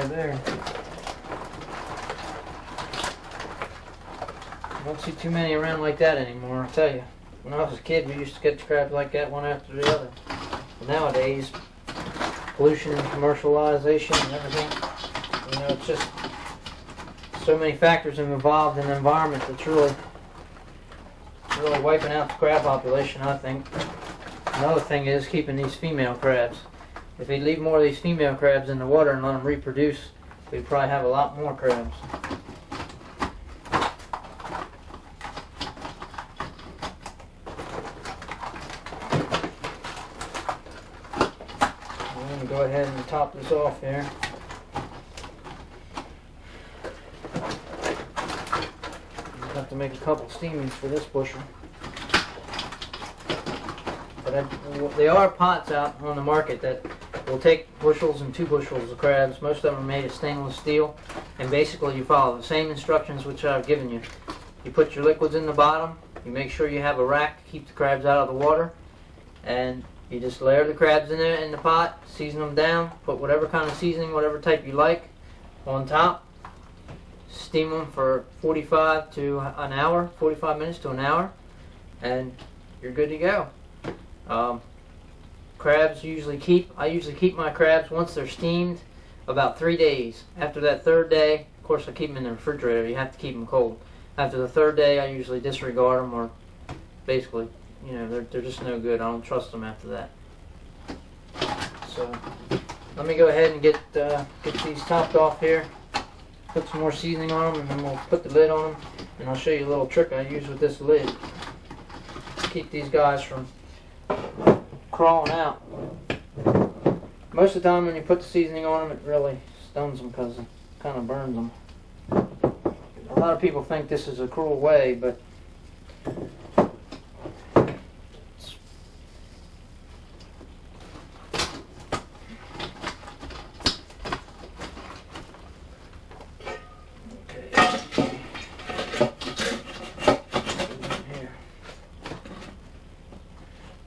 right there. I don't see too many around like that anymore, I'll tell you. When I was a kid, we used to catch crabs like that one after the other. But nowadays, pollution and commercialization and everything, you know, it's just so many factors involved in the environment that's really wiping out the crab population, I think. Another thing is keeping these female crabs. If we leave more of these female crabs in the water and let them reproduce, we'd probably have a lot more crabs. I'm going to go ahead and top this off here. I'll have to make a couple steamings for this bushel. But there are pots out on the market that will take bushels and 2 bushels of crabs. Most of them are made of stainless steel, and basically you follow the same instructions which I've given you. You put your liquids in the bottom, you make sure you have a rack to keep the crabs out of the water, and you just layer the crabs in there in the pot, season them down, put whatever kind of seasoning, whatever type you like on top, steam them for 45 to an hour, 45 minutes to an hour, and you're good to go. Crabs I usually keep my crabs once they're steamed about 3 days. After that 3rd day, of course I keep them in the refrigerator, you have to keep them cold. After the 3rd day I usually disregard them, or basically, you know, they're just no good. I don't trust them after that. So let me go ahead and get these topped off here, put some more seasoning on them, and then we'll put the lid on them, and I'll show you a little trick I use with this lid to keep these guys from crawling out. Most of the time when you put the seasoning on them, it really stuns them because it kind of burns them. A lot of people think this is a cruel way, but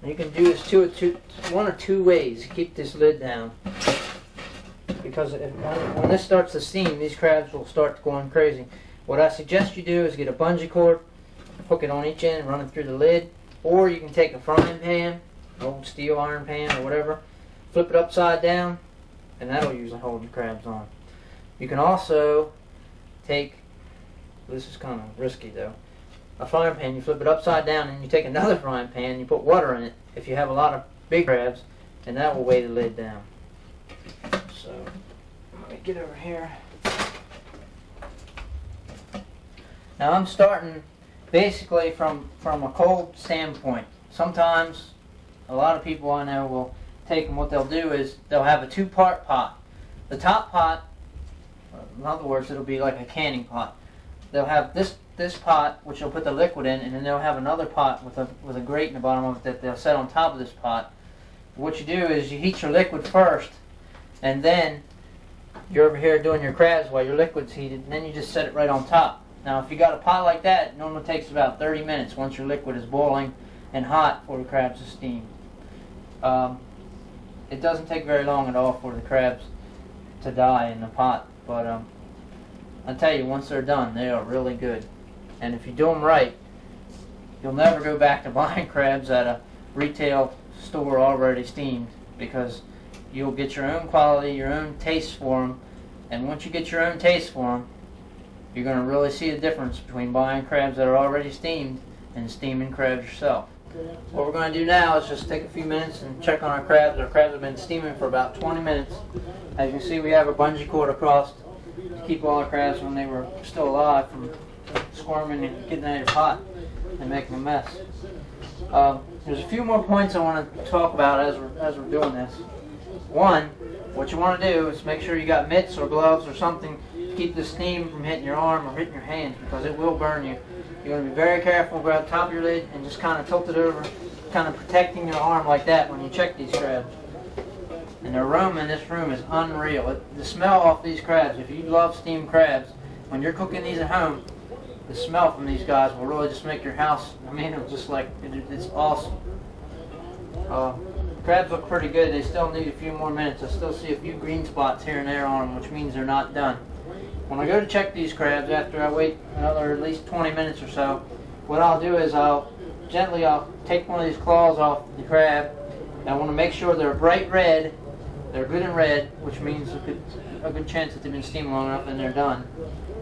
you can do this one or two ways to keep this lid down. Because when this starts to steam, these crabs will start going crazy. What I suggest you do is get a bungee cord, hook it on each end and run it through the lid. Or you can take a frying pan, an old steel iron pan or whatever, flip it upside down, and that'll usually hold the crabs on. You can also take, this is kind of risky though, a frying pan, you flip it upside down and you take another frying pan, you put water in it if you have a lot of big crabs, and that will weigh the lid down. So let me get over here. Now I'm starting basically from a cold standpoint. Sometimes a lot of people I know will take, and what they'll do is they'll have a 2-part pot. The top pot, in other words, it'll be like a canning pot. They'll have this pot, which they'll put the liquid in, and then they'll have another pot with a grate in the bottom of it that they'll set on top of this pot. What you do is you heat your liquid first, and then you're over here doing your crabs while your liquid's heated, and then you just set it right on top. Now if you got a pot like that, it normally takes about 30 minutes once your liquid is boiling and hot for the crabs to steam. It doesn't take very long at all for the crabs to die in the pot, but I tell you, once they're done, they are really good. And if you do them right, you'll never go back to buying crabs at a retail store already steamed, because you'll get your own quality, your own taste for them, and once you get your own taste for them, you're going to really see the difference between buying crabs that are already steamed and steaming crabs yourself. What we're going to do now is just take a few minutes and check on our crabs. Our crabs have been steaming for about 20 minutes. As you can see, we have a bungee cord across to keep all our crabs, when they were still alive, from squirming and getting out of your pot and making a mess. There's a few more points I want to talk about as we're doing this. One, what you want to do is make sure you got mitts or gloves or something to keep the steam from hitting your arm or hitting your hands, because it will burn you. You're going to be very careful. Grab the top of your lid and just kind of tilt it over, kind of protecting your arm like that when you check these crabs. And the aroma in this room is unreal. The smell off these crabs, if you love steamed crabs, when you're cooking these at home, the smell from these guys will really just make your house, I mean, it's just like, it's awesome. Crabs look pretty good. They still need a few more minutes. I still see a few green spots here and there on them, which means they're not done. When I go to check these crabs, after I wait another at least 20 minutes or so, what I'll do is I'll take one of these claws off the crab. And I want to make sure they're bright red. They're good and red, which means a good chance that they've been steamed long enough and they're done.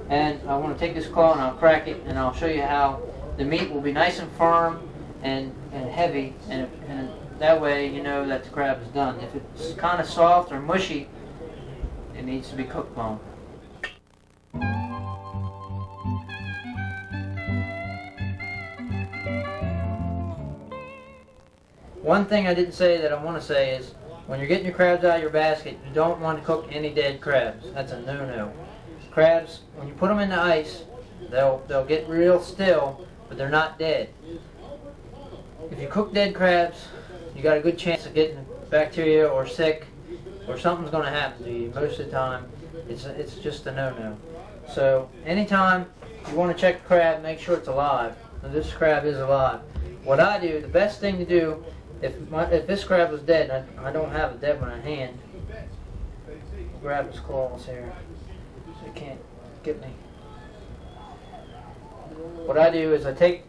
And I want to take this claw and I'll crack it, and I'll show you how the meat will be nice and firm and heavy, and that way you know that the crab is done. If it's kind of soft or mushy, it needs to be cooked long. One thing I didn't say that I want to say is, when you're getting your crabs out of your basket, you don't want to cook any dead crabs. That's a no-no. Crabs, when you put them in the ice, they'll get real still, but they're not dead. If you cook dead crabs, you got a good chance of getting bacteria or sick, or something's going to happen to you. Most of the time, it's just a no-no. So anytime you want to check a crab, make sure it's alive. Now, this crab is alive. What I do, the best thing to do, if this crab was dead, and I don't have a dead one in hand, I'll grab his claws here so he can't get me. What I do is I take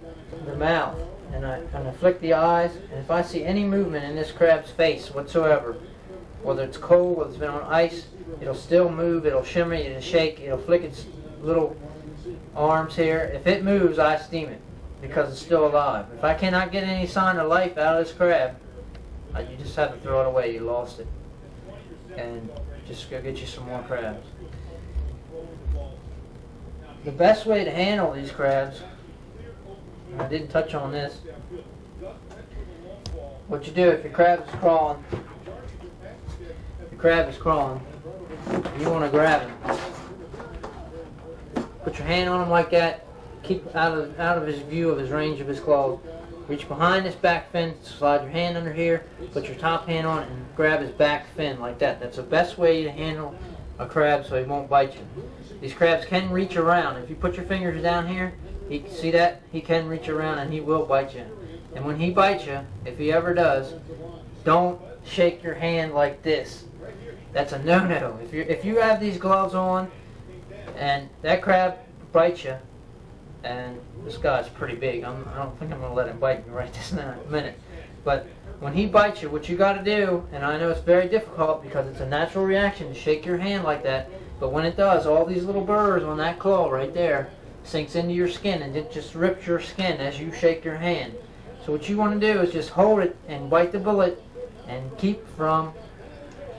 the mouth and I flick the eyes, and if I see any movement in this crab's face whatsoever, whether it's cold, whether it's been on ice, it'll still move, it'll shimmer, it'll shake, it'll flick its little arms here. If it moves, I steam it, because it's still alive. If I cannot get any sign of life out of this crab, you just have to throw it away. You lost it. And just go get you some more crabs. The best way to handle these crabs, I didn't touch on this, what you do if your crab is crawling, you want to grab him. Put your hand on him like that. Keep out of his view, of his range of his claws. Reach behind his back fin, slide your hand under here, put your top hand on it, and grab his back fin like that. That's the best way to handle a crab so he won't bite you. These crabs can reach around. If you put your fingers down here, see that? He can reach around and he will bite you. And when he bites you, if he ever does, don't shake your hand like this. That's a no-no. If you have these gloves on and that crab bites you, and this guy's pretty big, I don't think I'm going to let him bite me right this minute. But when he bites you, what you got to do, and I know it's very difficult because it's a natural reaction to shake your hand like that, but when it does, all these little burrs on that claw right there sinks into your skin, and it just rips your skin as you shake your hand. So what you want to do is just hold it and bite the bullet and keep from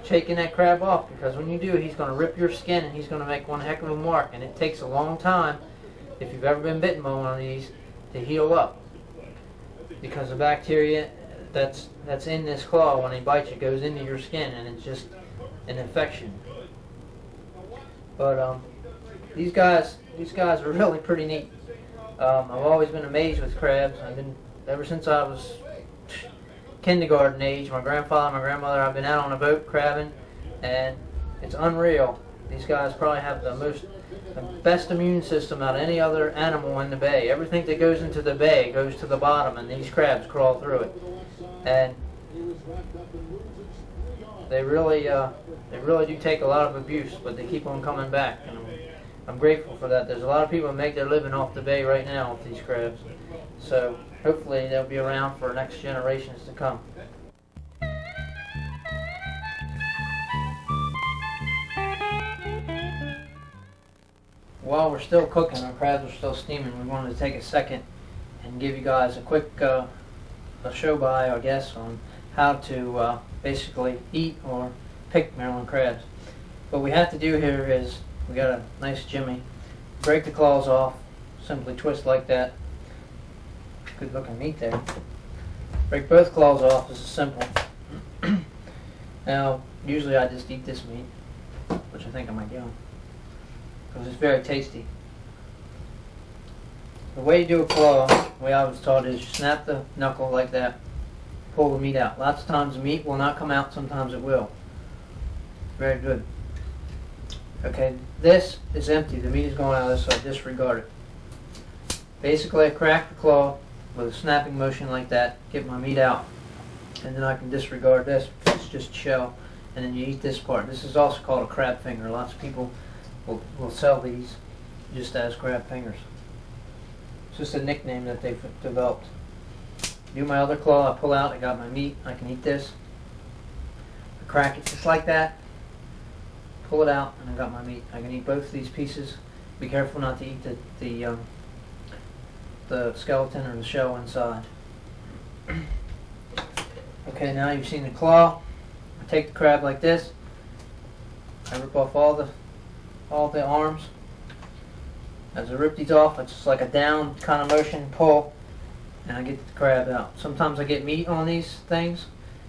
shaking that crab off, because when you do, he's going to rip your skin and he's going to make one heck of a mark, and it takes a long time, if you've ever been bitten by one of these, to heal up, because the bacteria that's in this claw when he bites you goes into your skin, and it's just an infection. But these guys are really pretty neat. I've always been amazed with crabs. Ever since I was kindergarten age, my grandfather and my grandmother, I've been out on a boat crabbing, and it's unreal. These guys probably have the best immune system out of any other animal in the bay. Everything that goes into the bay goes to the bottom, and these crabs crawl through it. And they really do take a lot of abuse, but they keep on coming back, and I'm grateful for that. There's a lot of people that make their living off the bay right now with these crabs, so hopefully they'll be around for next generations to come. While we're still cooking, our crabs are still steaming, we wanted to take a second and give you guys a quick a show by, I guess, on how to basically eat or pick Maryland crabs. What we have to do here is, we got a nice jimmy, break the claws off, simply twist like that. Good looking meat there. Break both claws off. This is simple. Now, usually I just eat this meat, which I think I might do, because it's very tasty. The way you do a claw, the way I was taught, is you snap the knuckle like that, pull the meat out. Lots of times the meat will not come out, sometimes it will. Very good. Okay, this is empty. The meat is going out of this, so I disregard it. Basically, I crack the claw with a snapping motion like that, get my meat out. and then I can disregard this because it's just shell, and then you eat this part. This is also called a crab finger. Lots of people will sell these just as crab fingers. It's just a nickname that they've developed. Do my other claw, I pull out, I got my meat, I can eat this. I crack it just like that, pull it out, and I got my meat. I can eat both of these pieces. Be careful not to eat the skeleton or the shell inside. Okay, now you've seen the claw. I take the crab like this. I rip off all the arms. As I rip these off, it's just like a down kind of motion, pull, and I get the crab out. Sometimes I get meat on these things,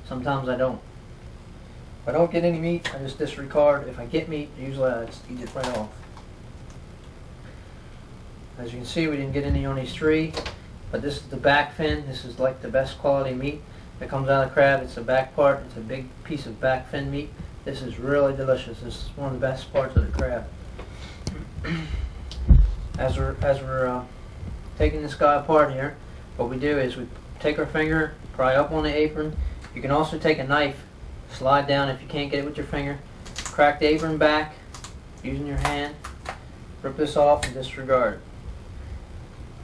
sometimes I don't. If I don't get any meat, I just disregard. If I get meat, usually I just eat it right off. As you can see, we didn't get any on these three, but this is the back fin. This is like the best quality meat that comes out of the crab. It's the back part. It's a big piece of back fin meat. This is really delicious. This is one of the best parts of the crab. As we're taking this guy apart here, what we do is we take our finger, pry up on the apron. You can also take a knife, slide down if you can't get it with your finger, crack the apron back using your hand, rip this off and disregard it.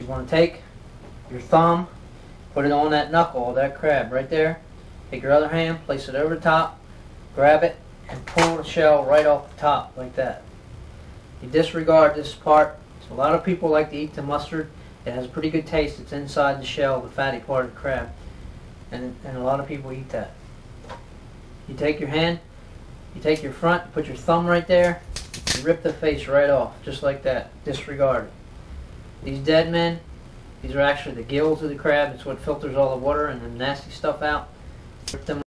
You want to take your thumb, put it on that knuckle of that crab right there, take your other hand, place it over the top, grab it, and pull the shell right off the top like that. You disregard this part. So a lot of people like to eat the mustard. It has a pretty good taste. It's inside the shell, the fatty part of the crab. And a lot of people eat that. You take your hand, you take your front, you put your thumb right there, you rip the face right off, just like that. Disregard it. These dead men, these are actually the gills of the crab. It's what filters all the water and the nasty stuff out. Rip them